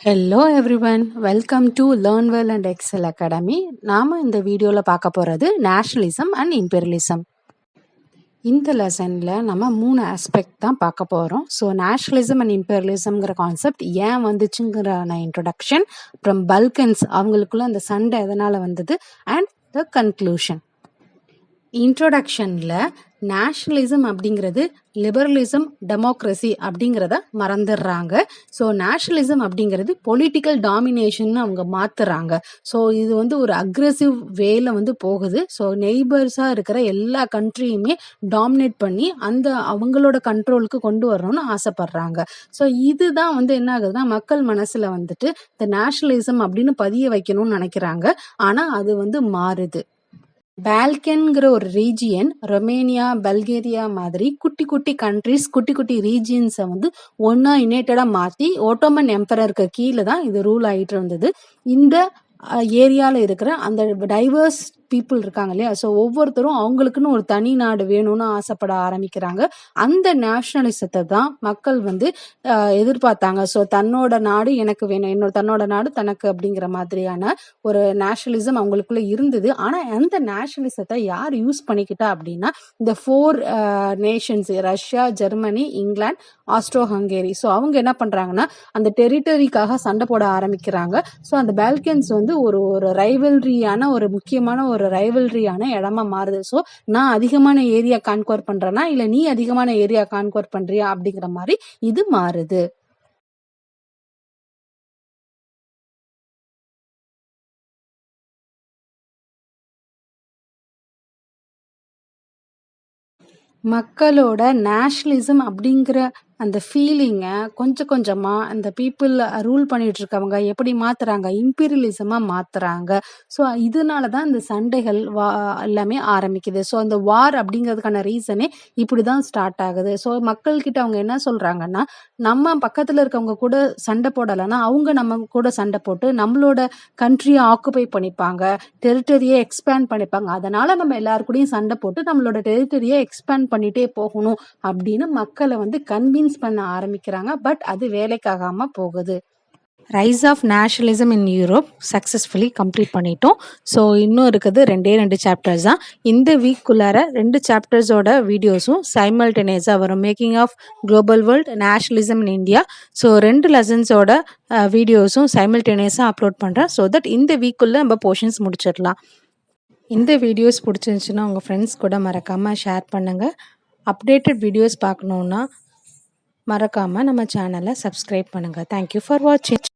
Hello everyone, welcome to learn well and excel academy. நாம் இந்த வீடியோவில் பார்க்க போகிறது நேஷனலிசம் அண்ட் இம்பீரியலிசம். இந்த லெசனில் நம்ம 3 ஆஸ்பெக்ட் தான் பார்க்க போகிறோம். ஸோ நேஷனலிசம் அண்ட் இம்பீரியலிசம்ங்கிற கான்செப்ட் ஏன் வந்துச்சுங்கிற இன்ட்ரொடக்ஷன், அப்புறம் பல்கன்ஸ் அவங்களுக்குள்ள அந்த சண்டை எதனால் வந்தது, அண்ட் த கன்க்ளூஷன். இன்ட்ரோடக்ஷனில் நேஷ்னலிசம் அப்படிங்கிறது லிபரலிசம், டெமோக்ரஸி அப்படிங்கிறத மறந்துடுறாங்க. ஸோ நேஷ்னலிசம் அப்படிங்கிறது பொலிட்டிக்கல் டாமினேஷன் அவங்க மாற்றுறாங்க. ஸோ இது ஒரு அக்ரெசிவ் வேல போகுது. ஸோ நெய்பர்ஸாக இருக்கிற எல்லா கண்ட்ரியுமே டாமினேட் பண்ணி அந்த அவங்களோட கண்ட்ரோலுக்கு கொண்டு வரணும்னு ஆசைப்படுறாங்க. ஸோ இதுதான் என்ன ஆகுதுன்னா, மக்கள் மனசில் இந்த நேஷ்னலிசம் அப்படின்னு பதிய வைக்கணும்னு நினைக்கிறாங்க. ஆனால் அது மாறுது. பால்கன்கிற ஒரு ரீஜியன், ரொமேனியா, பல்கேரியா மாதிரி குட்டி குட்டி கண்ட்ரிஸ், குட்டி குட்டி ரீஜியன்ஸை ஒன்னா யுனைட்டடா மாற்றி ஓட்டோமன் எம்பரருக்கு கீழே தான் இது ரூல் ஆகிட்டு இருந்தது. இந்த ஏரியாவில் இருக்கிற அந்த டைவர்ஸ் பீப்புள் இருக்காங்க இல்லையா, ஸோ ஒவ்வொருத்தரும் அவங்களுக்குன்னு ஒரு தனி நாடு வேணும்னு ஆசைப்பட ஆரம்பிக்கிறாங்க. அந்த நேஷனலிசத்தை தான் மக்கள் எதிர்பார்த்தாங்க. ஸோ தன்னோட நாடு எனக்கு வேணும், தன்னோட நாடு தனக்கு அப்படிங்கிற மாதிரியான ஒரு நேஷனலிசம் அவங்களுக்குள்ள இருந்தது. ஆனால் அந்த நேஷனலிசத்தை யார் யூஸ் பண்ணிக்கிட்டா அப்படின்னா, இந்த 4 Nations, Russia, Germany, England, astro Hungary. So அவங்க என்ன பண்றாங்கன்னா, அந்த டெரிட்டரிக்காக சண்டை போட ஆரம்பிக்கிறாங்க. ஸோ அந்த பால்கன்ஸ் ஒரு ரைவல்ரியான, ஒரு முக்கியமான ஒரு ரைவல்ரியான இடமா மாறுது. ஸோ நான் அதிகமான ஏரியா கான்குவர் பண்றேனா, இல்ல நீ அதிகமான ஏரியா கான்குவர் பண்றியா அப்படிங்கிற மாதிரி இது மாறுது. மக்களோட நேஷனலிசம் அப்படிங்கிற அந்த ஃபீலிங்கை கொஞ்சம் கொஞ்சமாக அந்த பீப்புள் ரூல் பண்ணிட்டு இருக்கவங்க எப்படி மாத்துறாங்க, இம்பீரியலிசமாக மாத்துறாங்க. ஸோ இதனால தான் இந்த சண்டைகள் எல்லாமே ஆரம்பிக்குது. ஸோ அந்த வார் அப்படிங்கிறதுக்கான ரீசனே இப்படி தான் ஸ்டார்ட் ஆகுது. ஸோ மக்கள்கிட்ட அவங்க என்ன சொல்றாங்கன்னா, நம்ம பக்கத்தில் இருக்கவங்க கூட சண்டை போடலைன்னா அவங்க நம்ம கூட சண்டை போட்டு நம்மளோட கண்ட்ரியை ஆக்குபை பண்ணிப்பாங்க, டெரிட்டரியை எக்ஸ்பேண்ட் பண்ணிப்பாங்க. அதனால நம்ம எல்லாருக்கூடையும் சண்டை போட்டு நம்மளோட டெரிட்டரியை எக்ஸ்பேண்ட் பண்ணிட்டே போகணும் அப்படின்னு மக்களை கன்வின்ஸ் பண்ண ஆரம்பிக்கிறாங்க. பட் அது வேலைக்காகாம போகுது. Rise of nationalism in Europe successfully complete பண்ணிட்டோம். ஸோ இன்னும் இருக்குது 2 சாப்டர்ஸ் தான். இந்த வீக்குள்ளார 2 சாப்டர்ஸோட வீடியோஸும் சைமல்டேனியஸாக வரும். Making of global world, nationalism in India. So 2 லெசன்ஸோட வீடியோஸும் சைமல்டேனியஸாக அப்லோட் பண்ணுறேன். ஸோ தட் இந்த வீக்குள்ளே நம்ம போர்ஷன்ஸ் முடிச்சிடலாம். இந்த வீடியோஸ் பிடிச்சிருந்துச்சுன்னா உங்கள் ஃப்ரெண்ட்ஸ் கூட மறக்காமல் ஷேர் பண்ணுங்கள். அப்டேட்டட் வீடியோஸ் பார்க்கணுன்னா மறக்காமல் நம்ம சேனலை சப்ஸ்கிரைப் பண்ணுங்கள். தேங்க்யூ ஃபார் வாட்சிங்.